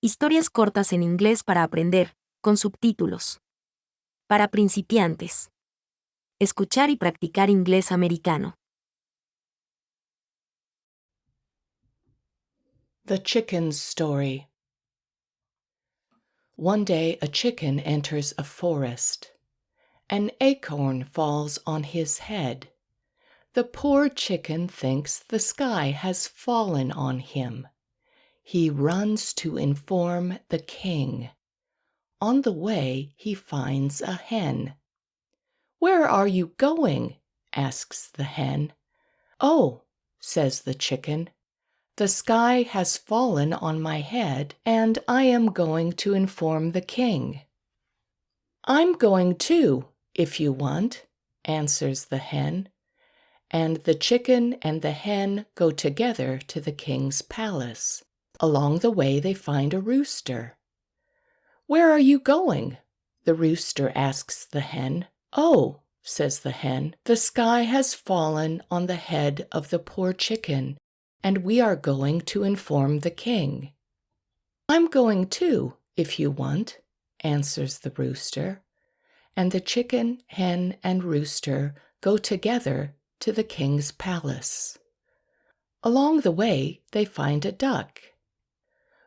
Historias cortas en inglés para aprender, con subtítulos. Para principiantes. Escuchar y practicar inglés americano. The Chicken's Story. One day a chicken enters a forest. An acorn falls on his head. The poor chicken thinks the sky has fallen on him. He runs to inform the king. On the way he finds a hen. "Where are you going?" asks the hen. "Oh," says the chicken, "the sky has fallen on my head, and I am going to inform the king." "I'm going too, if you want," answers the hen. And the chicken and the hen go together to the king's palace. Along the way they find a rooster. "Where are you going?" the rooster asks the hen. "Oh," says the hen, "the sky has fallen on the head of the poor chicken, and we are going to inform the king." "I'm going too, if you want," answers the rooster. And the chicken, hen, and rooster go together to the king's palace. Along the way they find a duck.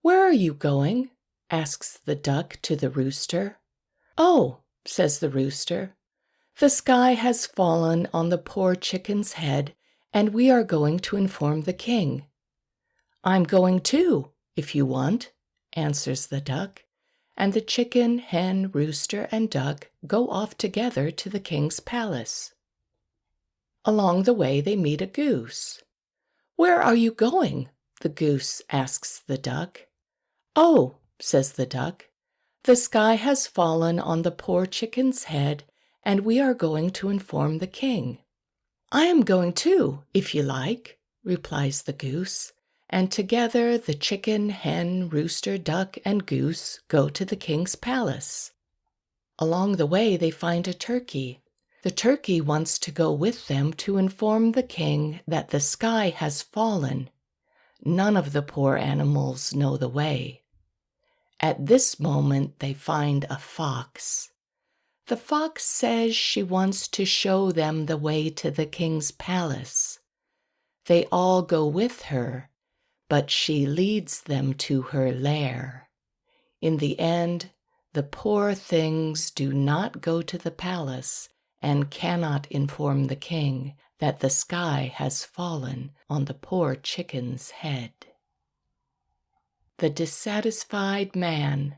"Where are you going?" asks the duck to the rooster. "Oh," says the rooster, "the sky has fallen on the poor chicken's head, and we are going to inform the king." "I'm going too, if you want," answers the duck. And the chicken, hen, rooster, and duck go off together to the king's palace. Along the way they meet a goose. "Where are you going?" the goose asks the duck. "Oh," says the duck, "the sky has fallen on the poor chicken's head, and we are going to inform the king." "I am going too, if you like," replies the goose. And together the chicken, hen, rooster, duck, and goose go to the king's palace. Along the way they find a turkey. The turkey wants to go with them to inform the king that the sky has fallen. None of the poor animals know the way. At this moment they find a fox. The fox says she wants to show them the way to the king's palace. They all go with her, but she leads them to her lair. In the end, the poor things do not go to the palace and cannot inform the king that the sky has fallen on the poor chicken's head. The Dissatisfied Man.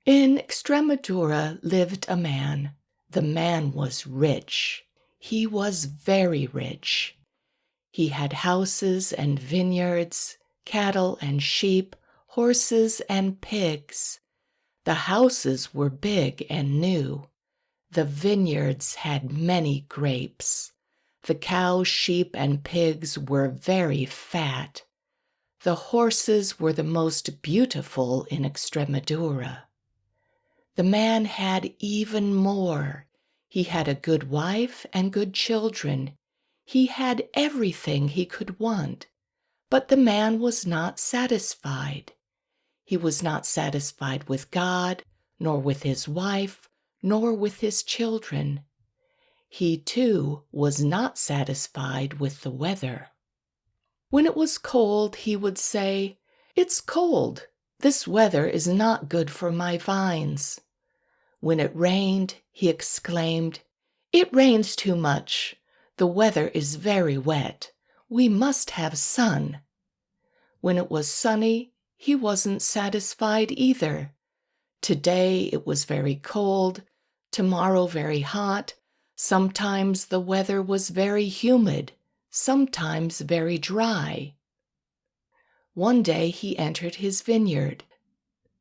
In Extremadura lived a man. The man was rich. He was very rich. He had houses and vineyards, cattle and sheep, horses and pigs. The houses were big and new. The vineyards had many grapes. The cows, sheep, and pigs were very fat. The horses were the most beautiful in Extremadura. The man had even more. He had a good wife and good children. He had everything he could want, but the man was not satisfied. He was not satisfied with God, nor with his wife, nor with his children. He, too, was not satisfied with the weather. When it was cold, he would say, "It's cold. This weather is not good for my vines." When it rained, he exclaimed, "It rains too much. The weather is very wet. We must have sun." When it was sunny, he wasn't satisfied either. Today it was very cold, tomorrow very hot. Sometimes the weather was very humid, sometimes very dry. One day he entered his vineyard.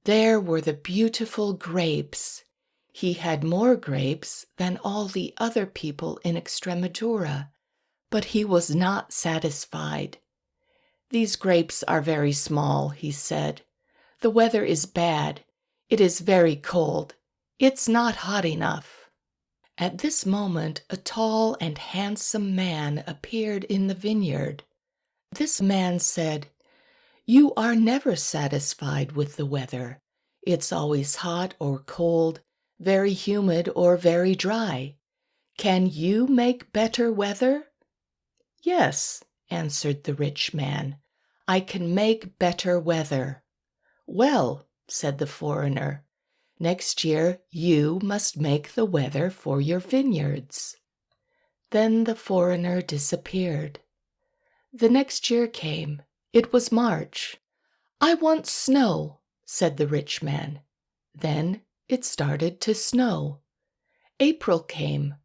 There were the beautiful grapes. He had more grapes than all the other people in Extremadura, but he was not satisfied. "These grapes are very small," he said. "The weather is bad. It is very cold. It's not hot enough." At this moment, a tall and handsome man appeared in the vineyard. This man said, You are never satisfied with the weather. It's always hot or cold, very humid or very dry. Can you make better weather?" "Yes," answered the rich man, "I can make better weather." "Well," said the foreigner, "next year you must make the weather for your vineyards." Then the foreigner disappeared. The next year came. It was March. "I want snow," said the rich man. Then it started to snow. April came.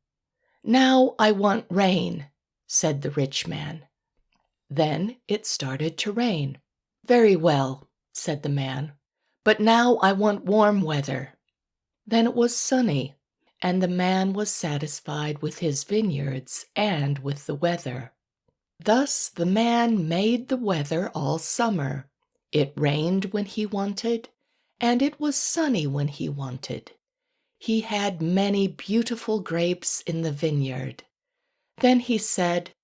"Now I want rain," said the rich man. Then it started to rain. "Very well," said the man, "but now I want warm weather." Then it was sunny, and the man was satisfied with his vineyards and with the weather. Thus the man made the weather all summer. It rained when he wanted, and it was sunny when he wanted. He had many beautiful grapes in the vineyard. Then he said,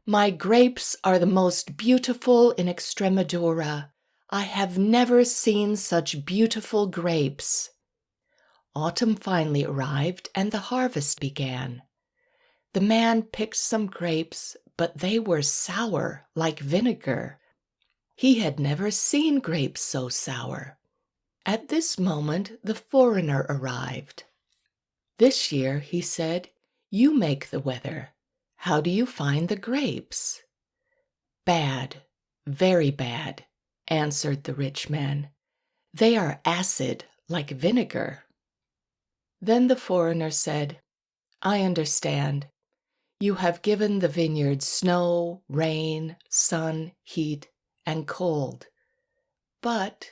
"My grapes are the most beautiful in Extremadura. I have never seen such beautiful grapes." Autumn finally arrived and the harvest began. The man picked some grapes, but they were sour like vinegar. He had never seen grapes so sour. At this moment the foreigner arrived. "This year," he said, "you make the weather. How do you find the grapes?" "Bad, very bad," answered the rich man. "They are acid like vinegar." Then the foreigner said, "I understand. You have given the vineyard snow, rain, sun, heat, and cold. But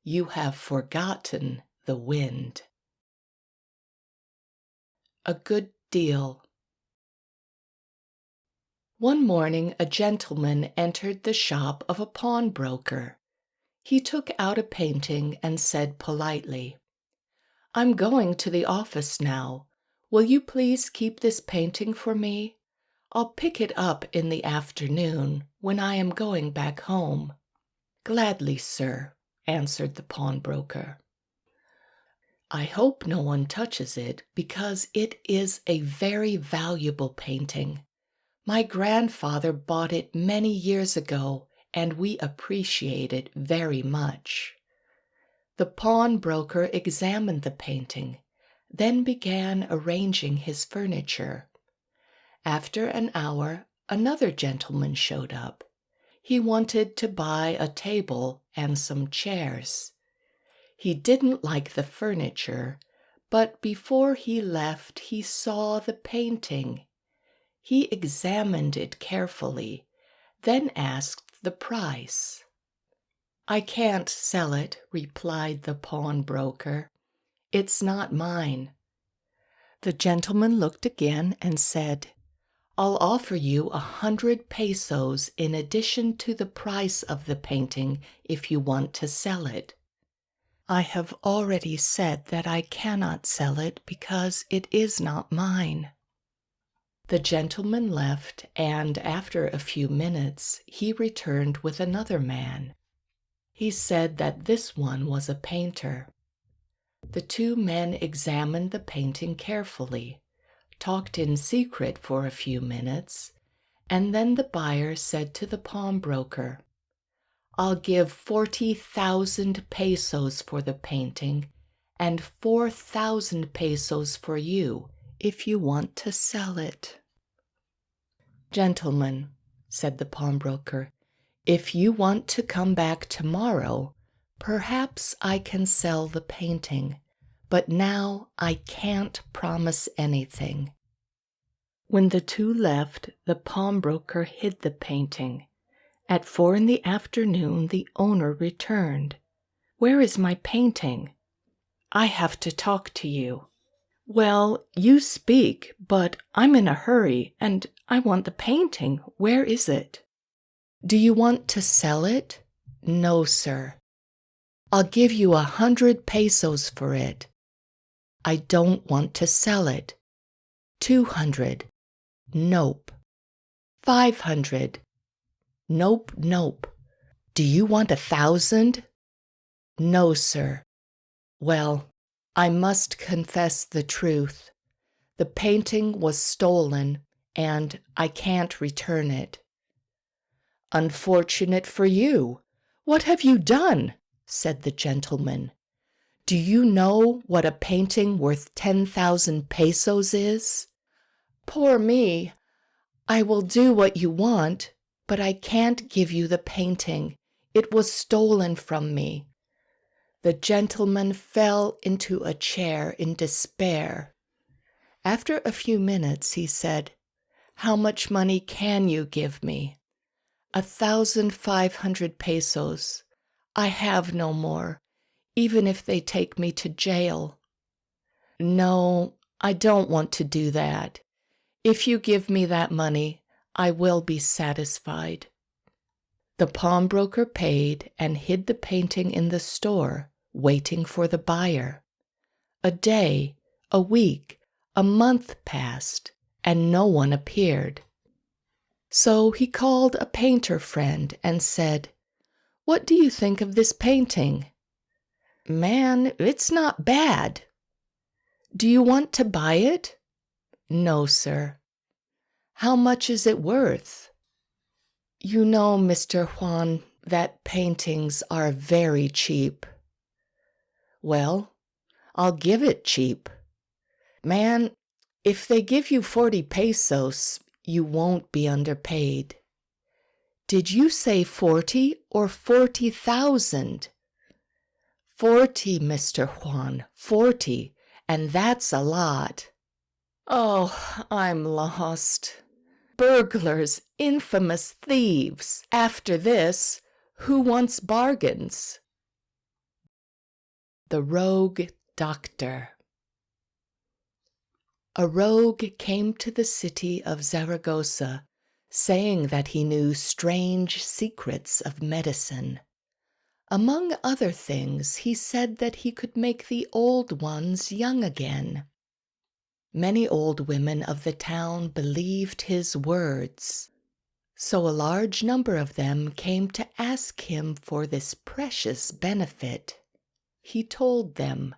you have forgotten the wind." A good deal. One morning a gentleman entered the shop of a pawnbroker. He took out a painting and said politely, "I'm going to the office now. Will you please keep this painting for me? I'll pick it up in the afternoon when I am going back home." "Gladly, sir," answered the pawnbroker. "I hope no one touches it because it is a very valuable painting. My grandfather bought it many years ago and we appreciate it very much." The pawnbroker examined the painting, then began arranging his furniture. After an hour, another gentleman showed up. He wanted to buy a table and some chairs. He didn't like the furniture, but before he left he saw the painting. He examined it carefully, then asked the price. "I can't sell it," replied the pawnbroker. "It's not mine." The gentleman looked again and said, "I'll offer you 100 pesos in addition to the price of the painting if you want to sell it." "I have already said that I cannot sell it because it is not mine." The gentleman left, and after a few minutes he returned with another man. He said that this one was a painter. The two men examined the painting carefully, talked in secret for a few minutes, and then the buyer said to the pawnbroker, "I'll give 40,000 pesos for the painting and 4,000 pesos for you if you want to sell it." "Gentlemen," said the pawnbroker, "if you want to come back tomorrow, perhaps I can sell the painting, but now I can't promise anything." When the two left, the pawnbroker hid the painting. At 4 p.m, the owner returned. "Where is my painting?" "I have to talk to you." "Well, you speak, but I'm in a hurry, and I want the painting. Where is it?" "Do you want to sell it?" "No, sir." "I'll give you 100 pesos for it." "I don't want to sell it." 200. "Nope." 500. "Nope, nope." Do you want 1,000? No, sir. Well, I must confess the truth. The painting was stolen, and I can't return it. Unfortunate for you. What have you done? Said the gentleman. Do you know what a painting worth 10,000 pesos is? Poor me. I will do what you want, but I can't give you the painting. It was stolen from me. The gentleman fell into a chair in despair. After a few minutes, he said, How much money can you give me? 1,500 pesos. I have no more, even if they take me to jail. No, I don't want to do that. If you give me that money, I will be satisfied. The pawnbroker paid and hid the painting in the store, waiting for the buyer. A day, a week, a month passed, and no one appeared. So he called a painter friend and said, What do you think of this painting? Man, it's not bad. Do you want to buy it? No, sir. How much is it worth? You know, Mr. Juan, that paintings are very cheap. Well, I'll give it cheap. Man, if they give you 40 pesos, you won't be underpaid. Did you say 40 or 40,000? 40, Mr. Juan, 40, and that's a lot. Oh, I'm lost. Burglars, infamous thieves. After this, who wants bargains? The Rogue Doctor. A rogue came to the city of Zaragoza, saying that he knew strange secrets of medicine. Among other things, he said that he could make the old ones young again. Many old women of the town believed his words, so a large number of them came to ask him for this precious benefit. He told them,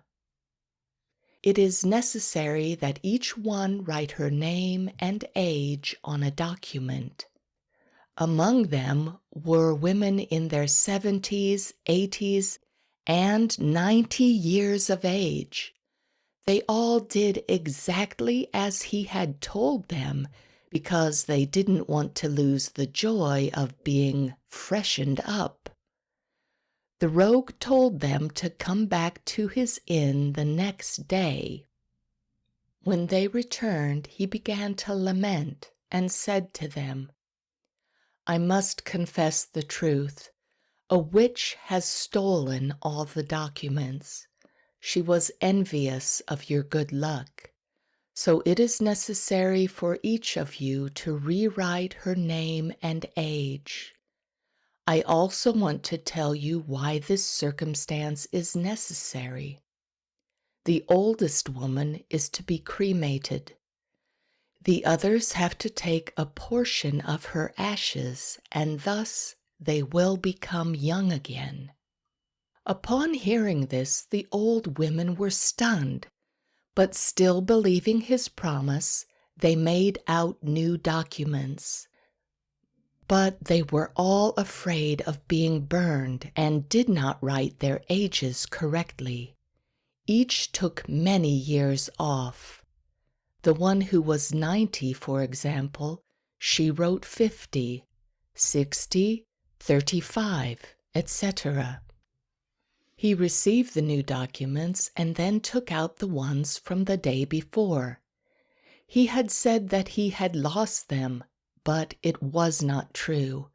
It is necessary that each one write her name and age on a document. Among them were women in their 70s, 80s, and 90 years of age. They all did exactly as he had told them because they didn't want to lose the joy of being freshened up. The rogue told them to come back to his inn the next day. When they returned, he began to lament and said to them, I must confess the truth. A witch has stolen all the documents. She was envious of your good luck. So it is necessary for each of you to rewrite her name and age. I also want to tell you why this circumstance is necessary. The oldest woman is to be cremated. The others have to take a portion of her ashes, and thus they will become young again. Upon hearing this, the old women were stunned, but still believing his promise, they made out new documents. But they were all afraid of being burned and did not write their ages correctly. Each took many years off. The one who was 90, for example, she wrote 50, 60, 35, etc. He received the new documents and then took out the ones from the day before. He had said that he had lost them, but it was not true.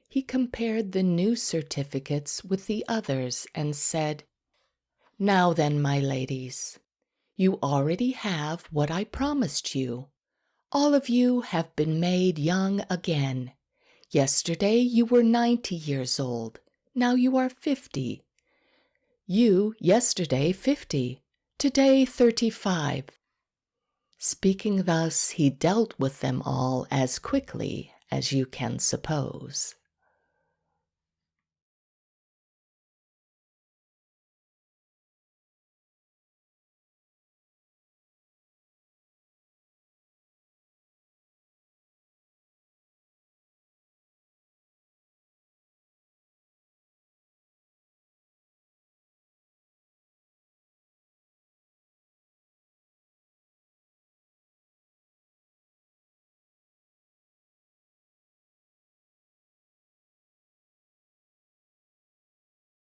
He compared the new certificates with the others and said, Now then, my ladies, you already have what I promised you. All of you have been made young again. Yesterday you were 90 years old. Now you are 50. You, yesterday, 50. Today, 35. Speaking thus, he dealt with them all as quickly as you can suppose.